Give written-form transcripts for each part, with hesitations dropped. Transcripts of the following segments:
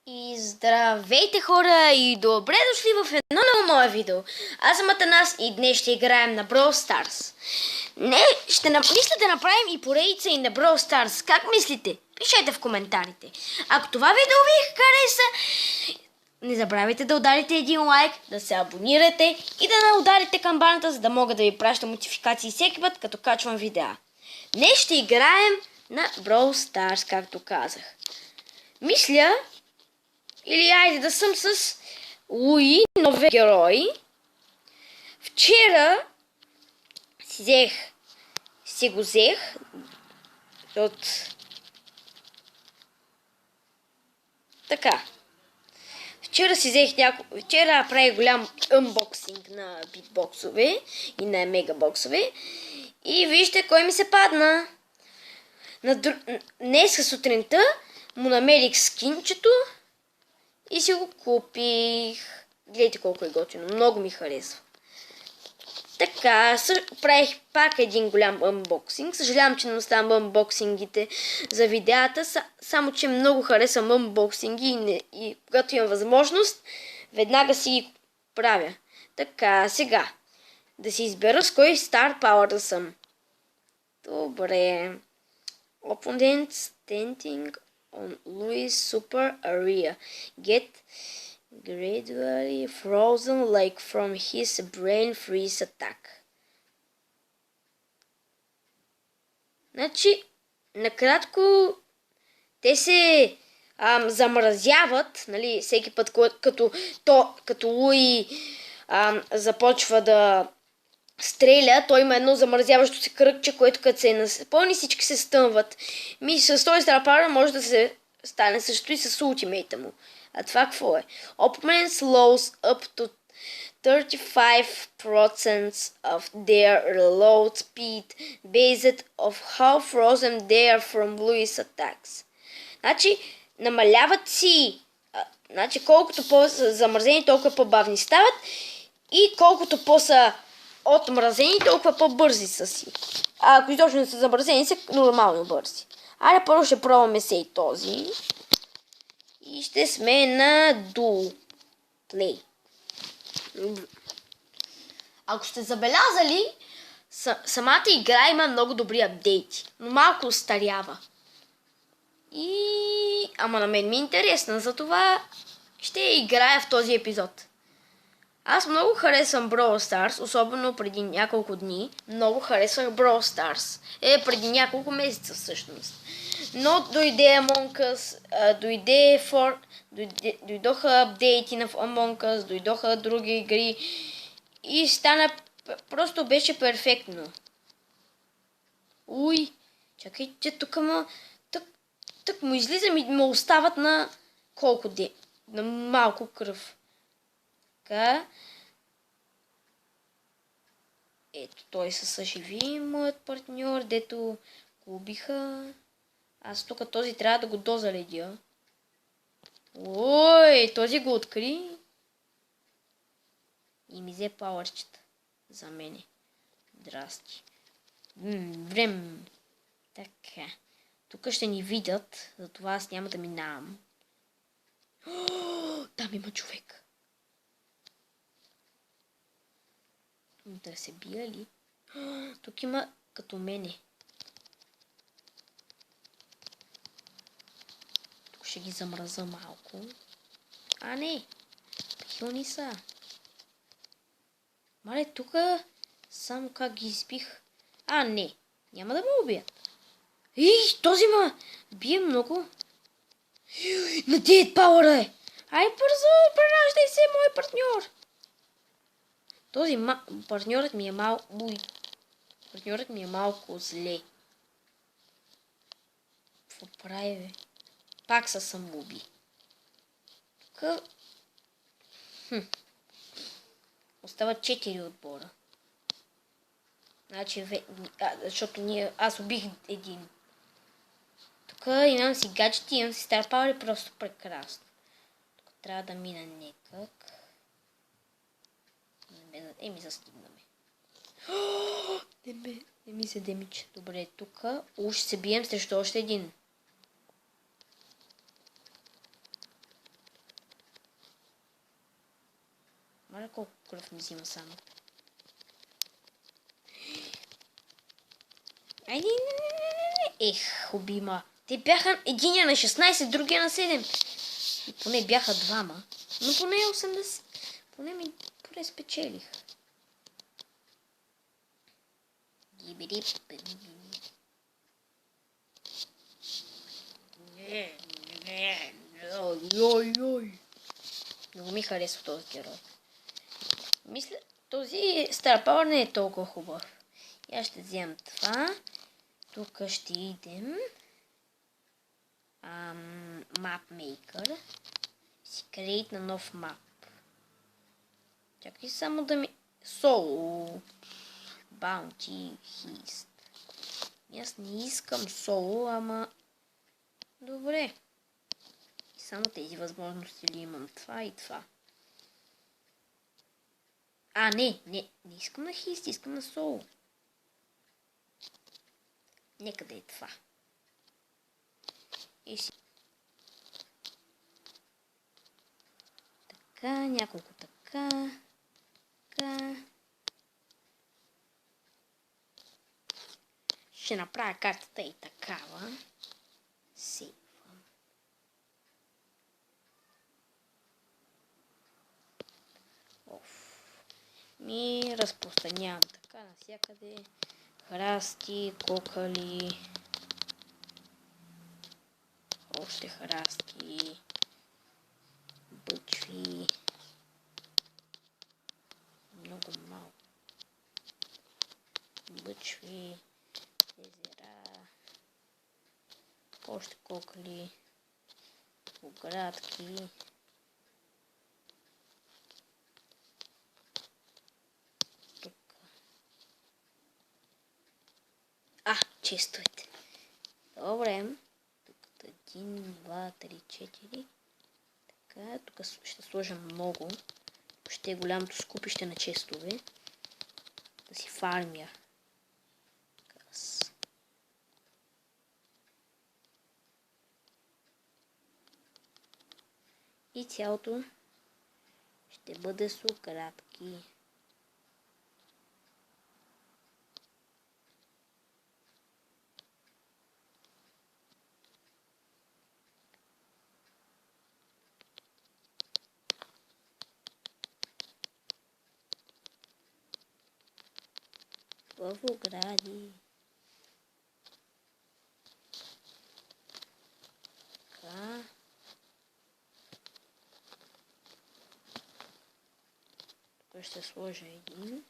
И здравейте хора и добре дошли в едно ново мое видео. Аз съм Атанас и днес ще играем на Brawl Stars. Мисля да направим и поредица и на Brawl Stars. Как мислите? Пишете в коментарите. Ако това видео ви хареса, не забравяйте да ударите един лайк, да се абонирате и да ударите камбаната, за да мога да ви пращам нотификации всеки път, като качвам видеа. Днес ще играем на Brawl Stars, както казах. Мисля, или айде да съм с Луи, нови герои. Вчера си го взех от... Така. Вчера правих голям унбоксинг на битбоксове и на мегабоксове. И вижте кой ми се падна. Днеска сутринта му намерих скинчето и си го купих. Гледайте колко е готино. Много ми харесва. Така, правих пак един голям унбоксинг. Съжалявам, че не оставам унбоксингите за видеята. Само, че много харесвам унбоксинги и когато имам възможност, веднага си ги правя. Така, сега. Да си избера с кой Star Power да съм. Добре. Opponent standing on Louis Super Area. Get gradually frozen like from his brain freeze attack. Значи, накратко, те се замразяват, нали, всеки път, като Луи започва да стреля, той има едно замразяващо се кръгче, което като се напълни, всички се стъмват. С този Star Power може да се стане също и с ултимейта му. А това какво е? Opponent slows up to 35% of their reload speed based of how frozen they are from Louis attacks. Значи, намаляват си, колкото по-са замразени, толкова по-бавни стават и колкото по-са отмразени, толкова по-бързи са си. А ако изобщо не са замразени, са нормално бързи. Айде първо ще пробваме се и този. И ще сме на Dual Play. Ако сте забелязали, самата игра има много добри апдейти, но малко остарява. Ама на мен ми е интересна, затова ще играя в този епизод. Аз много харесвам Brawl Stars, особено преди няколко дни. Много харесвах Brawl Stars. Преди няколко месеца всъщност. Но дойде Among Us, дойдоха апдейти на Among Us, дойдоха други игри и просто беше перфектно. Уй, чакайте, тук му излизам и му остават на колко на малко кръв. Така. Ето, той се съживи, моят партньор, дето го убиха. Аз тук този трябва да го дозаледя. Ой, този го откри. И ми взе пауърчета за мене. Здрасти. Време. Така. Тук ще ни видят, затова аз няма да минавам. Там има човек. Да се бия ли? Тук има като мене. Тук ще ги замраза малко. А, не. Пилни са. Мале, тук само как ги избих. А, не. Няма да ме убият. Този ма бие много. На 9 пауъра е. Ай, бързо, прераждай се, мой партньор. Този партньорът ми е Партньорът ми е малко зле. Какво прави, бе? Пак са самоуби. Тук... Остават 4 отбора. Значи, защото аз убих един. Тук имам си гаджети, имам си Star Power и просто прекрасно. Тук трябва да мина някак. Ми застигнаме. Не ми се демич. Добре, тук уж се бием срещу още един. Маля колко кръв ми взима само. Айде, не. Ех, убима. Те бяха единия на 16, другия на 7. И поне бяха двама. Но поне 80. Поне спечелих. Много ми харесва този герой. Мисля, този Star Power не е толкова хубав. И аз ще вземам това. Тук ще идем. Map Maker. Си create на нов мап. Чакай само да ми... Соло. Bounty Heist. Аз не искам соло, ама... Добре. И само тези възможности ли имам? Това и това. Не искам на хист, искам на соло. Нека да е това. И си. Така, няколко така. Ще направя картата и такава. Сейвам. Разпространявам така навсякъде. Храсти, кокали. Още храсти. Бъчви. Много малко. Бъчви. Езера. Още кокали. Оградки. Честовете. Добре. Тук 1, 2, 3, 4. Така, тук ще сложа много. Ще е голямото скупище на честове. Да си фармя. И цялото ще бъде с оградки. В огради. Така. Тук ще сложа един.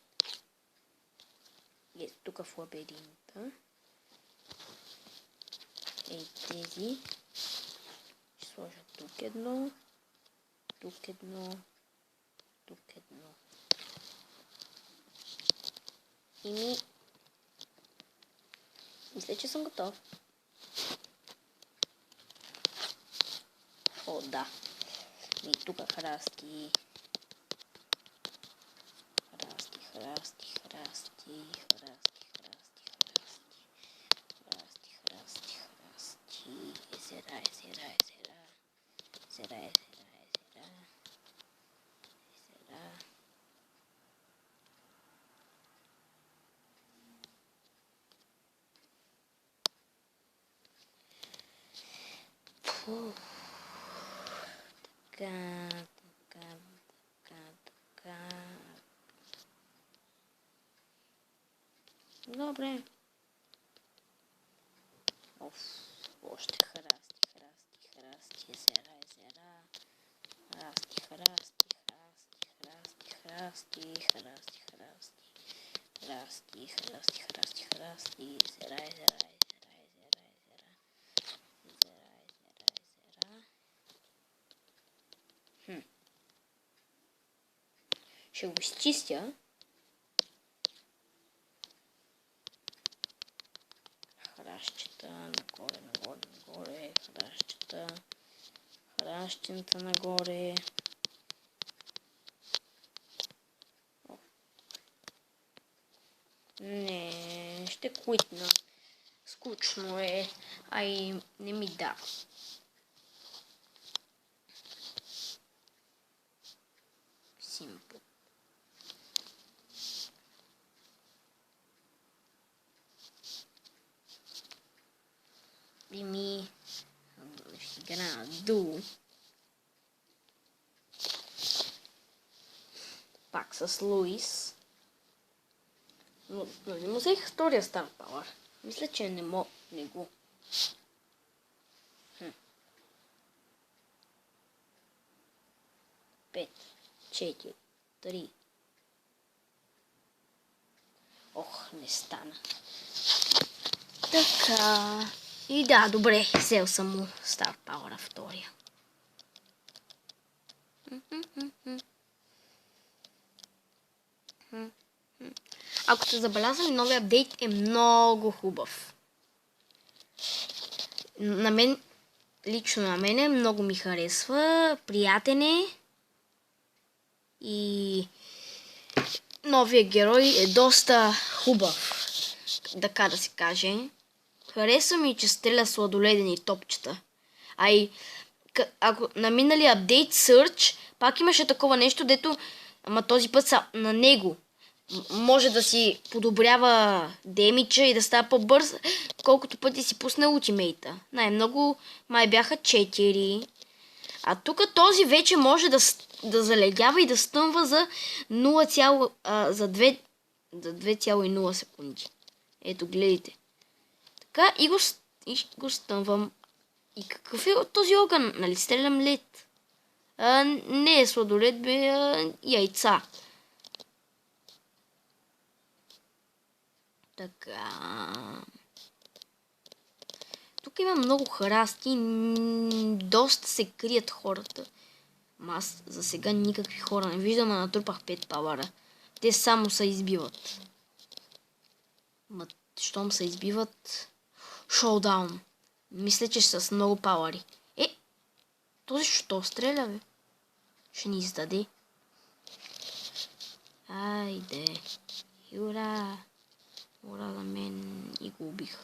И тук в лабиринта. И тези. Ще сложа тук едно. Тук едно. Тук едно. Мисля, че съм готов. О, да. И тук храсти. Езера. Така. Добре. Още храсти. Езера. Храсти. Езера. Ще го изчистя. Хращчета нагоре. Хращчета нагоре. Не, ще куитна. Скучно е, а и не ми дава. Simple. игра на дуо. Пак с Луис. Но не му взех втория Star Power. Мисля, че не го. 5, 4, 3. Ох, не стана. Така. И да, добре, взел съм му Star Power втория. Ако сте забелязали, новия апдейт е много хубав. Лично на мене много ми харесва, приятен е и новия герой е доста хубав, така да се каже. Харесва ми, че стреля сладоледени топчета. А и ако на миналия апдейт Search пак имаше такова нещо, дето ама този път на него може да си подобрява демича и да става по-бърз, колкото пъти си пусне ултимейта. Най-много май бяха 4. А тук този вече може да залегява и да стъмва за 2,0 секунди. Ето, гледайте. Така и го стъмвам. И какъв е този огън? Нали стрелям лед? Не е сладолед, бе, яйца. Така. Тук има много храсти. Доста се крият хората. Аз за сега никакви хора не виждам, а натрупах 5 пауъра. Те само се избиват. Щом се избиват... Шоудаун. Мисля, че са с много пауъри. Този що стреля, бе? Ще ни издаде. Айде. Юра. Ура за мен и го убих.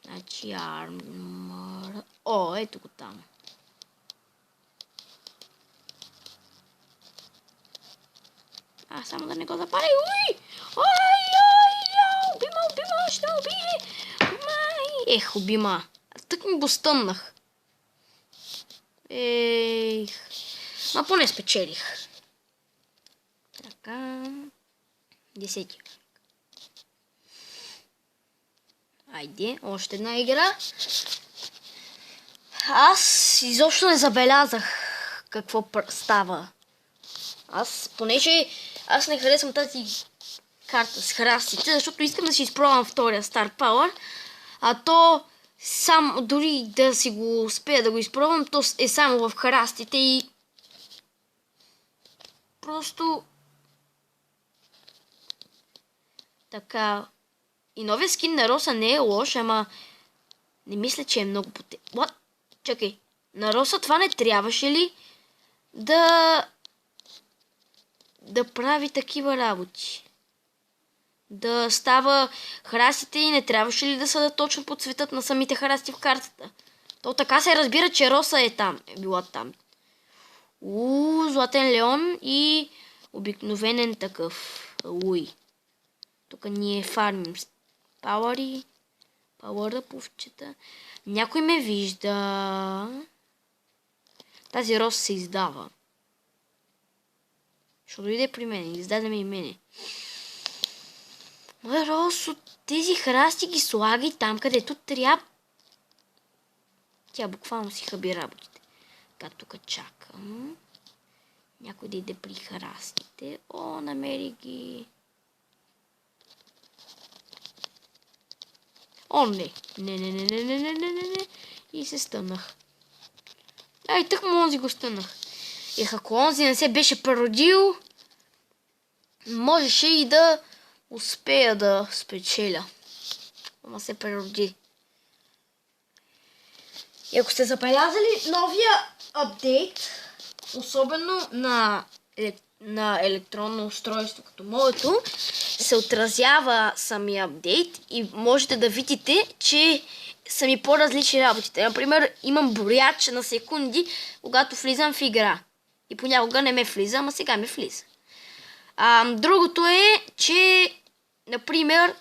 Значи армор... О, ето го там. Само да не го запаля. Уй! Убима, ще убие! Ех, убима. Тък ми го стъмнах. Ма поне спечелих. Така. 10. Айде, още една игра. Аз изобщо не забелязах какво става. Понеже аз не харесвам тази карта с храстите, защото искам да си изпробвам втория Star Power, а то дори да си го успея да го изпробвам, то е само в храстите и просто така. И новия скин на Роса не е лош, ама не мисля, че е много потен. Чакай, на Роса това не трябваше ли да прави такива работи? Да става храстите и не трябваше ли да са точно по цветът на самите храсти в картата? То така се разбира, че Роса е била там. Златен леон и обикновенен такъв луи. Тук ние фармим пауъра пувчета. Някой ме вижда. Тази Роса се издава. Ще дойде при мен. Издаде ме и мене. Моя Росо, тези храсти ги слагай там, където трябва. Тя буквално си хаби работите. Така, тук чакам. Някой да иде при храстите. Намери ги. Не. Не. И се стънах. Тък му онзи го стънах. Ако онзи не се беше преродил, можеше и да успея да спечеля. Ама се прероди. И ако сте забелязали новия апдейт, особено на електронно устройство като моето, се отразява самия апдейт и можете да видите, че са ми по-различни работите. Например, имам брояч на секунди, когато влизам в игра. И понякога не ме влиза, ама сега ме влиза. Другото е, че, например,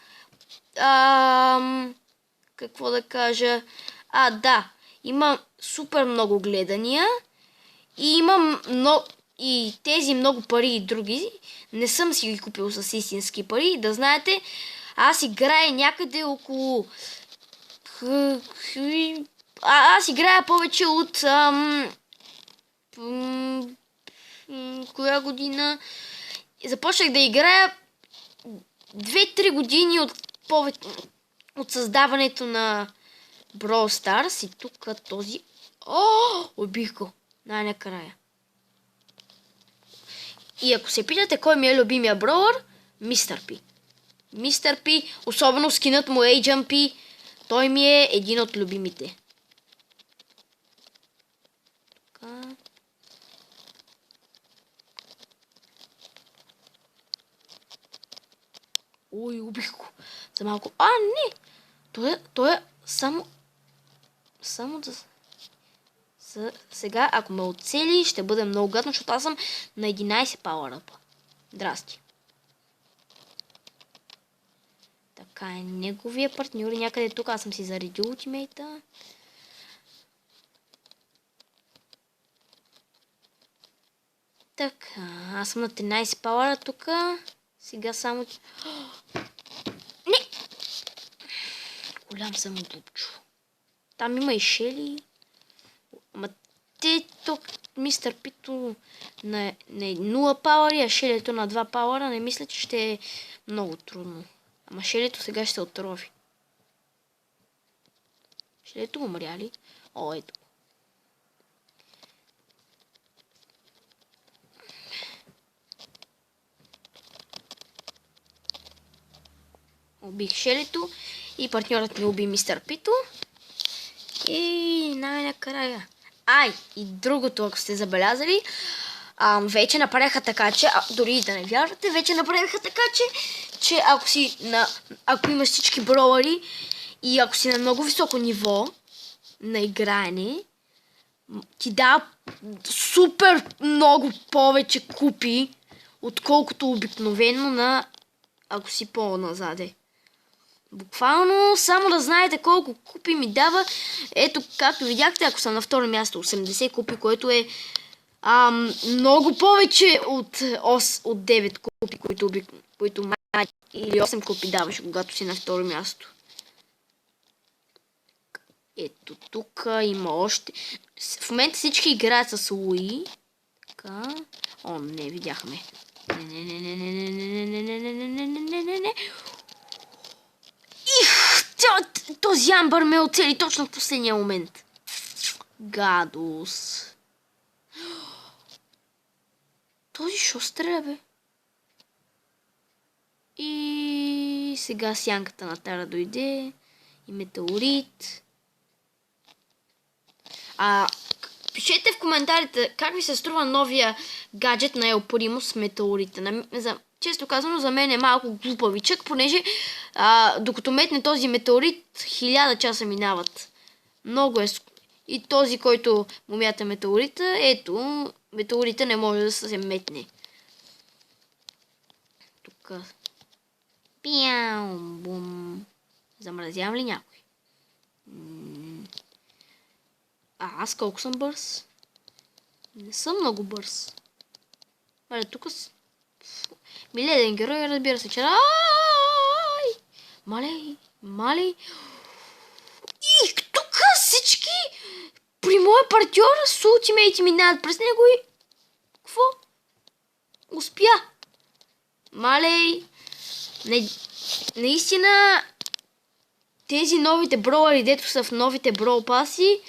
какво да кажа, Да, има супер много гледания и имам много... И тези много пари и други не съм си ги купил с истински пари. Да знаете, аз играя някъде около... Аз играя повече от... коя година? Започнах да играя 2-3 години от създаването на Brawl Stars. И тук този... Убих го. Най-накрая. И ако се питате кой ми е любимия броуър, Мистер Пи. Мистер Пи, особено скинът му Agent P, той ми е един от любимите. Така. Ой, убих го. За малко. Не! Той е само да... Сега, ако ме оцели, ще бъде много гадно, защото аз съм на 11 пауър-апа. Здрасти. Така е, неговия партньор е някъде тук. Аз съм си заредил ултимейта. Така, аз съм на 13 пауъра тук. Сега само... Не! Голям съм дупчо. Там има и Шели. Ама те тук Мистер Пито на 0 пауъри, а Шелето на 2 пауъра. Не мисля, че ще е много трудно. Ама Шелето сега ще се отрови. Шелето умря ли? Ето. Убих Шелето и партньорът ми уби Мистер Пито. И най-накрая. И другото, ако сте забелязали, вече направиха така, че, дори да не вярвате, вече направиха така, че ако имаш всички броуъри и ако си на много високо ниво на играене, ти дава супер много повече купи, отколкото обикновено ако си по-назаде. Буквално, само да знаете колко купи ми дава. Ето, както видяхте, ако съм на второ място, 80 купи, което е много повече от 9 купи, които май или 8 купи даваш, когато си на второ място. Ето, тук има още... В момента всички играят с Луи. Така. Не, видяхме. Не. Този Амбър ме оцели точно в последния момент. Гадос. Този шо стреля, бе? И сега сянката на Тара дойде. И метеорит. Пишете в коментарите как ви се струва новия гаджет на Елпоримо с метеорита. Често казано, за мен е малко глупавичък, понеже докато метне този метеорит, 1000 часа минават. Много е. И този, който му мята метеорита, ето, метеорита не може да се метне. Тук. Пяу, бум. Замразявам ли някой? Аз колко съм бърз? Не съм много бърз. Тук Миледен герой, разбира се, че... Малей. И тук всички при моя партньор с ултимейти минават през него и... Какво? Успя. Малей. Наистина тези новите броуъри, дето са в новите броу паси,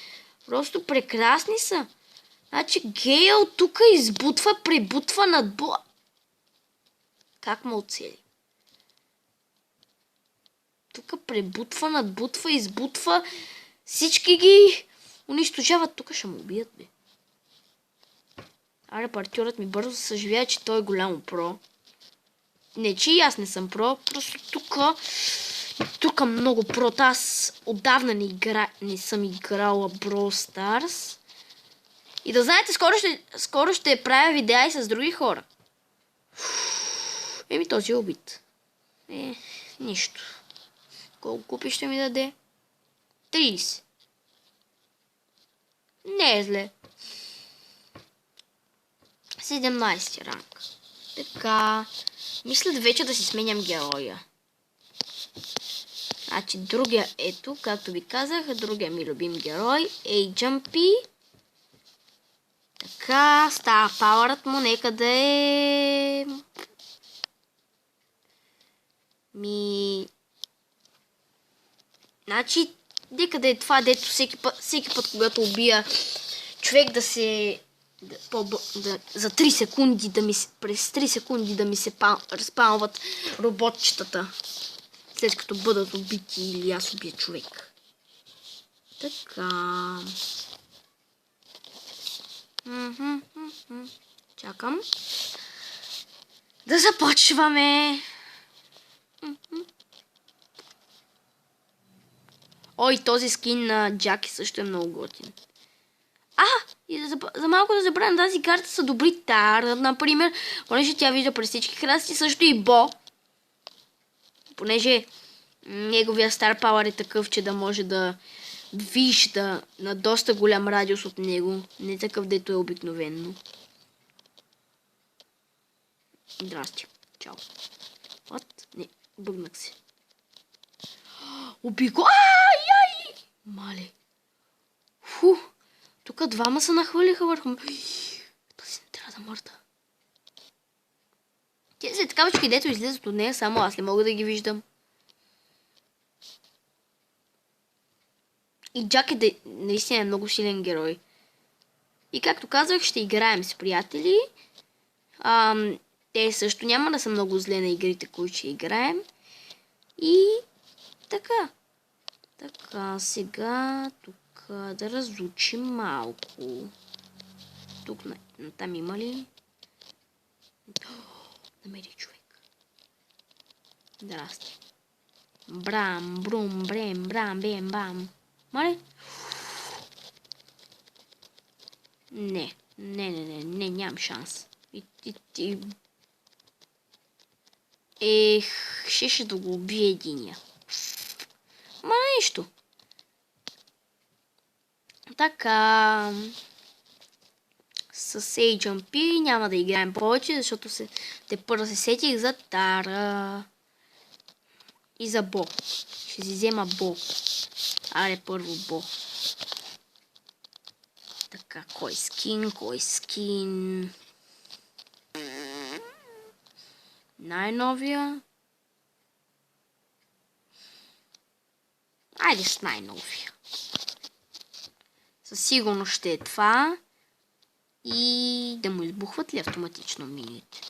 просто прекрасни са. Значи Гейл тук избутва, пребутва надбо... Как ме оцели? Тук пребутва, надбутва, избутва. Всички ги унищожават. Тук ще му убият, бе. Партньорът ми бързо съживява, че той е голямо про. Не, че и аз не съм про. Просто тук много про. Аз отдавна не съм играла Brawl Stars. И да знаете, скоро ще правя видеа и с други хора. Този е убит. Нищо. Колко купи ще ми даде? 30. Не е зле. 17 ранг. Така. Мисля вече да си сменям героя. Значи другия, ето, както ви казах, другия ми любим герой е Jumpy. Така, става пауърът му, нека да е... Значи, нека да е това, дето всеки път, когато убия човек за 3 секунди през 3 секунди да ми се разпалват роботчетата. След като бъдат убити или аз убия човек. Така. Чакам. Да започваме. Ой, този скин на Джаки също е много готин. И за малко да забравям, тази карта са добри Тара, например, понеже тя вижда през всички храсти, също и Бо. Понеже неговия Star Power е такъв, че да може да вижда на доста голям радиус от него. Не такъв, дето е обикновенно. Здрасти. Чао. Вот. Не, бъгнах се. Уби го! Ай! Мале. Фу. Тук двама се нахвърлиха върху ме. Този не трябва да мърда. Тези такавички, дето излизат от нея, само аз не мога да ги виждам. И Джак наистина е много силен герой. И както казах, ще играем с приятели. Те също няма да са много зле на игрите, които ще играем. И така. Така, сега тук да разучим малко. Тук там има ли? Намери човек. Здрасти. Брам, брум, брем, брам, бем, бам. Мале? Не, нямам шанс. Ще да го убие единия. Ма нищо. Така. С HMP няма да играем повече, защото те първо се сетих за Тара. И за Бо. Ще си взема Бо. Аре, първо Бо. Така, кой скин? Най-новия. Айде с най-новия. Със сигурност ще е това. И да му избухват ли автоматично мините?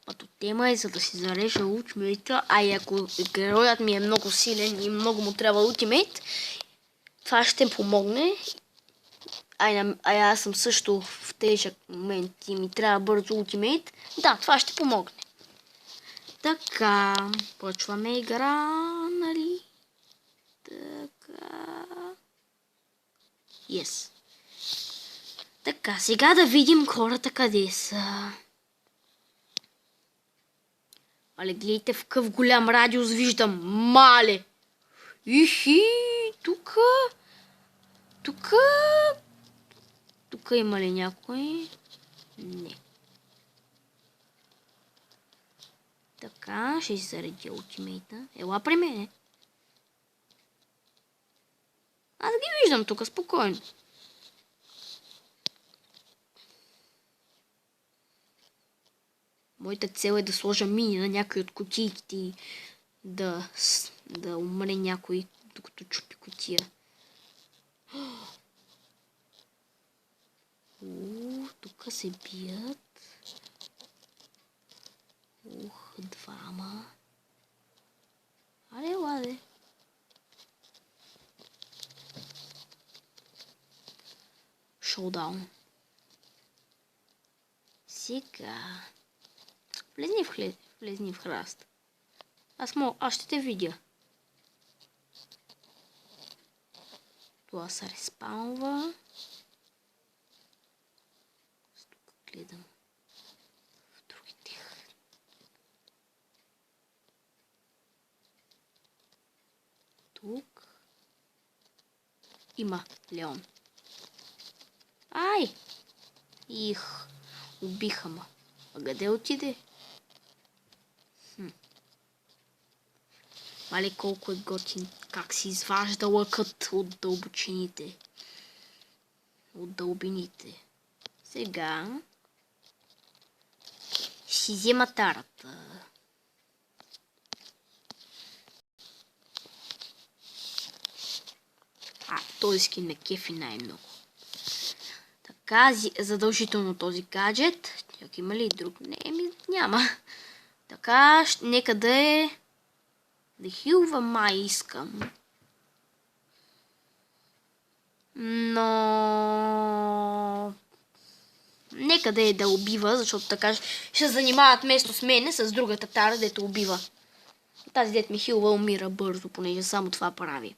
Пато тема е за да си зарежа ултимейта, а и ако героят ми е много силен и много му трябва ултимейт, това ще помогне. Аз съм също в тежък момент и ми трябва бързо ултимейт. Да, това ще помогне. Така, почваме игра, нали? Така. Yes. Така, сега да видим хората къде са. Але гледайте в къв голям радиус виждам. Мале! Ихи! Тук има ли някой? Не. Така, ще си заредя ултимейта. Ела при мене. Аз ги виждам тук, спокойно. Моята цел е да сложа мини на някой от кутийките и да умре някой, докато чупи кутия. Тук се бият. Двама. Ладе. Шоудаун. Сега. Влезни в храст. Аз ще те видя. Това се респаунва. Тук гледам. В другите. Тук. има Леон. Ай! Убиха ма. А къде отиде? Мале колко е готин. Как си изважда лъкът от дълбочините. От дълбините. Сега си взема тарата. Този скин ме кефи най-много. Така, задължително този гаджет. Чак има ли друг? Няма. Така, нека да е... Да хилва май искам. Но... Нека да е да убива, защото така ще занимават вместо с мене с другата тара, дето убива. Тази дет ми хилва умира бързо, понеже само това прави.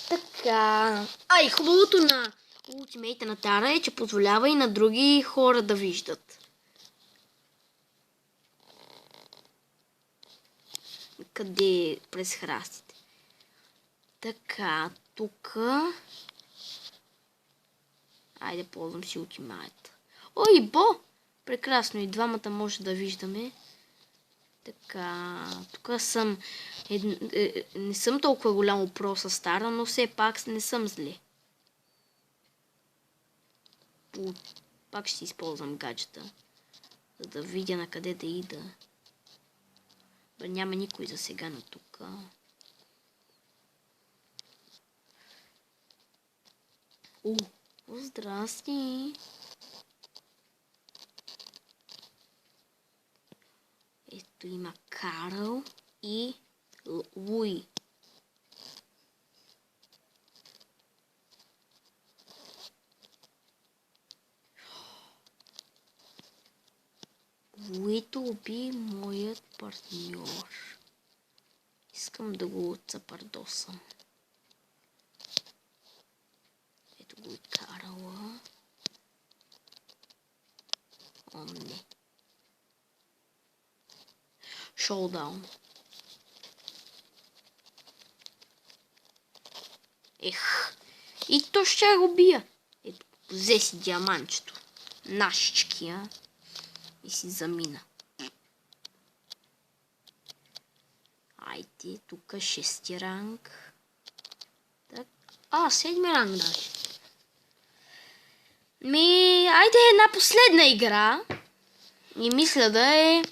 Така... хубавото на ултимейта на Тара е, че позволява и на други хора да виждат. Къде през храстите? Така, тук... Айде, ползвам си ултимейта. Ой, Бо! Прекрасно, и двамата може да виждаме. Така, тук съм... не съм толкова голямо про с Тара, но все пак не съм зле. Пак ще използвам гаджета, за да видя на къде да ида. Няма никой за сега на тук. Здрасти! Ето има Карл и Луи. Луито уби моят партньор. Искам да го отцапардосам. Ето го и Карла. О, не. Шоудаун. И то ще го бия. Ето, взе си диаманчето. Нашичкия. И си замина. Айде, тук 6 ранг. Так. 7 ранг даже. Айде една последна игра. И мисля да е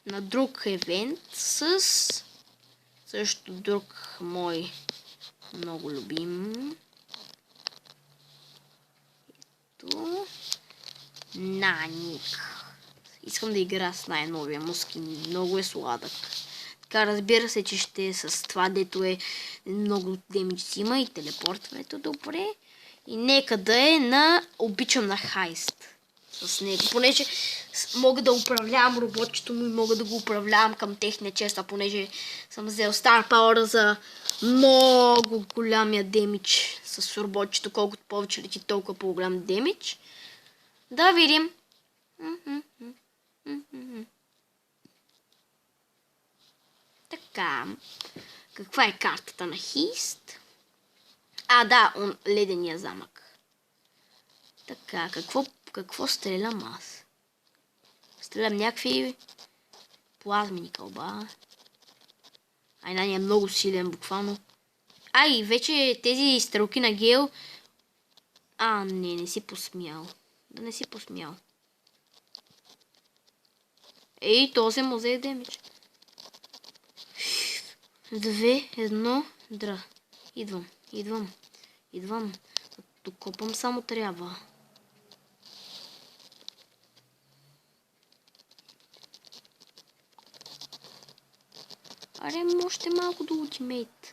на друг евент с също друг мой много любим. Ето. Наник. Искам да игра с най-новия му скин. Много е сладък. Така, разбира се, че ще е с това, дето е много демидж има и телепортването добре. И нека да е на... Обичам на хайст. С него. Понеже мога да управлявам роботчето му и мога да го управлявам към техния чест, а понеже съм взел Star Power за много голямия демидж с роботчето. Колкото повече лети, толкова по-голям демидж. Да видим. Така. Каква е картата на Хист? Да, ледения замък. Така, какво стрелям аз? Стрелям някакви плазмени кълба. Една ни е много силен, буквално. Вече тези стрелки на Гейл. Не си посмял. Да не си посмял. Този му взе демидж. 2, 1, дра. Идвам. Докопам само трябва. Още малко до ултимейт.